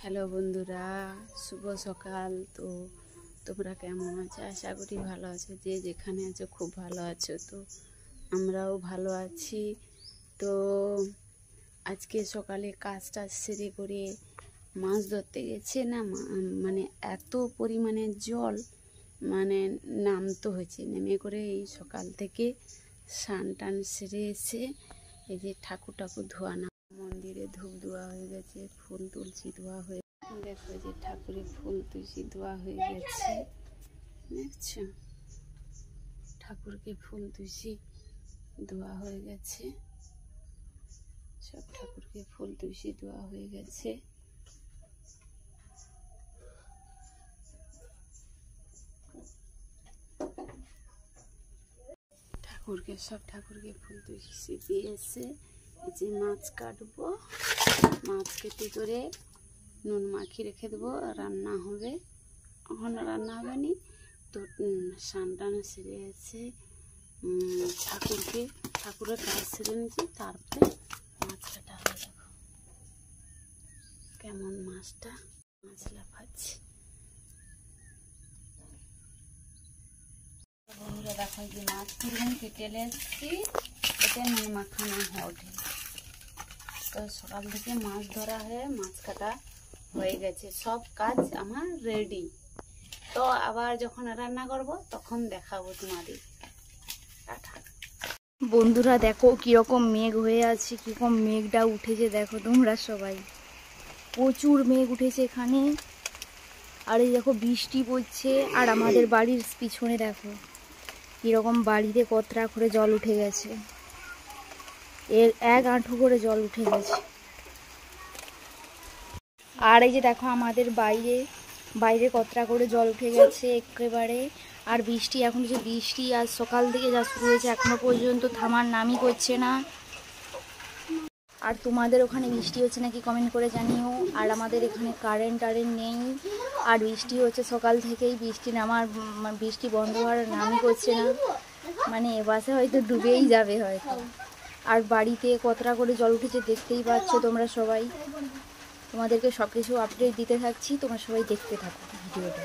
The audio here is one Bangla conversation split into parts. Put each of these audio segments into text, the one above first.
হ্যালো বন্ধুরা, শুভ সকাল। তো তোমরা কেমন আছো? আশা করি ভালো আছো। যে যেখানে আছো খুব ভালো আছো। তো আমরাও ভালো আছি। তো আজকে সকালে কাজটা সেরে করে মাছ ধরতে গেছে না, মানে এত পরিমাণে জল মানে নামতে হয়েছে। নেমে করে এই সকাল থেকে স্নান টান সেরে এসে এই যে ঠাকুর ধোয়া না, মন্দিরে ধূপ দেওয়া হয়ে গেছে, ফুল তুলসী ধোয়া হয়ে, দেখো যে ঠাকুরের ফুল তুলসী ধোয়া হয়ে গেছে, দেখছো ঠাকুরকে ফুল তুলসী ধোয়া হয়ে গেছে, সব ঠাকুরকে ফুল তুলসী ধোয়া হয়ে গেছে। সব ঠাকুরকে ফুল তুলসী দিয়ে এসে এই যে মাছ কাটবো, মাছ কেটে করে নুন মাখিয়ে রেখে দেবো, রান্না হবে। এখন রান্না হবে নি তো স্নান টান সেরে আছে, ঠাকুরের কাজ সেরে নিয়েছি, তারপরে মাছ কাটা হয়ে যাবো। কেমন মাছ লাফাচ্ছে। বন্ধুরা দেখো যে মাছ তুললাম, কেটে এসেছি, এতে নুন মাখানো ওঠে। তো সকাল থেকে মাছ ধরা হয়ে মাছ কাটা হয়ে গেছে, সব কাজ আমার রেডি। তো আবার যখন রান্না করব তখন দেখাবো তোমাদের। বন্ধুরা দেখো কিরকম মেঘ হয়ে আছে, কিরকম মেঘটা উঠেছে দেখো তোমরা সবাই। প্রচুর মেঘ উঠেছে এখানে, আর এই দেখো বৃষ্টি পড়ছে। আর আমাদের বাড়ির পিছনে দেখো কিরকম বাড়িতে কতটা করে জল উঠে গেছে, এক হাঁটু করে জল উঠে গেছে। আর এই যে দেখো আমাদের বাইরে কতটা করে জল উঠে গেছে একেবারে। আর বৃষ্টি, এখন যে বৃষ্টি আজ সকাল থেকে যা শুরু হয়েছে এখনো পর্যন্ত থামার নামই করছে না। আর তোমাদের ওখানে বৃষ্টি হচ্ছে নাকি কমেন্ট করে জানিও। আর আমাদের এখানে কারেন্ট নেই, আর বৃষ্টি হচ্ছে সকাল থেকেই, বৃষ্টি বন্ধ হওয়ার নামই করছে না। মানে এ বাসে হয়তো ডুবেই যাবে হয়তো। আর বাড়িতে কতটা করে জল উঠেছে দেখতেই পাচ্ছ তোমরা সবাই। তোমাদেরকে সব কিছু আপডেট দিতে থাকছি, তোমরা সবাই দেখতে থাকো ভিডিওটা।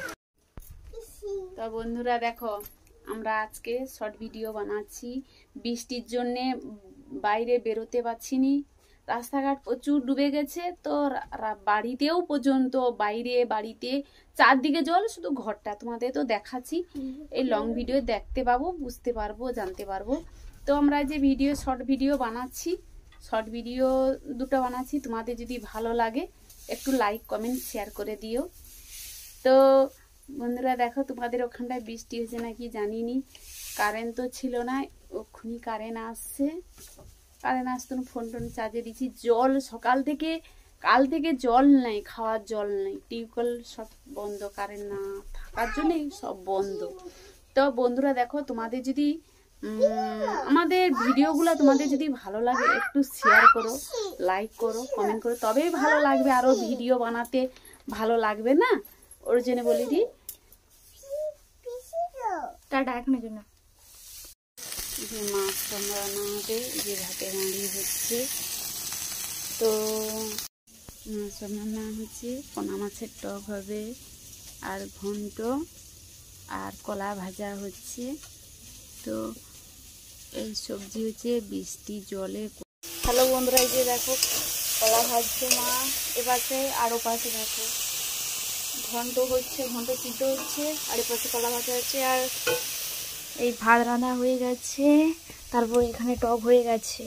তো বন্ধুরা দেখো, আমরা আজকে শর্ট ভিডিও বানাচ্ছি। বৃষ্টির জন্যে বাইরে বেরোতে পারছি নি, রাস্তাঘাট প্রচুর ডুবে গেছে। তো বাড়িতেও পর্যন্ত বাড়িতে চারদিকে জল, শুধু ঘরটা তোমাদের তো দেখাচ্ছি। এই লং ভিডিও দেখতে পাবো, বুঝতে পারবো, জানতে পারবো। তো আমরা যে শর্ট ভিডিও বানাচ্ছি, শর্ট ভিডিও দুটো বানাচ্ছি। তোমাদের যদি ভালো লাগে একটু লাইক কমেন্ট শেয়ার করে দিও। তো বন্ধুরা দেখো, তোমাদের ওখানটায় বৃষ্টি হয়েছে নাকি জানিনি, কারেন্ট তো ছিল না, ওখানে কারেন্ট আসতো না, ফোন টোন চার্জে দিচ্ছি। জল সকাল থেকে কাল থেকে জল নাই, খাওয়ার জল নাই, টিউবওয়েল সব বন্ধ, কারেন্ট না থাকার জন্যই সব বন্ধ। তো বন্ধুরা দেখো, তোমাদের যদি আমাদের ভিডিওগুলো তোমাদের যদি ভালো লাগে একটু শেয়ার করো, লাইক করো, কমেন্ট করো, তবেই ভালো লাগবে, আরো ভিডিও বানাতে ভালো লাগবে না। ওর জন্য বলি দি টাটা এখনের জন্য। যে মাছ রান্না হবে, যে ভাতে হাঁড়ি হচ্ছে। তো মাছ রান্না হচ্ছে, পোনা মাছের টক হবে, আর ঘন্ট, আর কলা ভাজা হচ্ছে। তো এই সবজি হচ্ছে বৃষ্টি জলে। হ্যালো বন্ধুরা, এই যে দেখো কলা ভাজছে মা, এপাশে আর ওপাশে দেখো ঘন্ট হচ্ছে, ঘন্ট সিদ্ধ হচ্ছে, আর এপাশে কলা ভাজা হচ্ছে। আর এই ভাত রান্না হয়ে গেছে, তারপর এখানে টক হয়ে গেছে।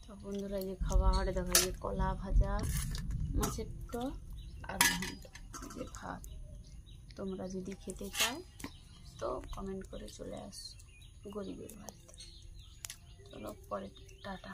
তো বন্ধুরা যে খাবার দেখা যায়, কলা ভাজা, মাছের টক আর ঘন্ট, যে ভাত। তোমরা যদি খেতে চাও তো কমেন্ট করে চলে আসো গরিবের বাড়িতে। চলো পরে টাটা।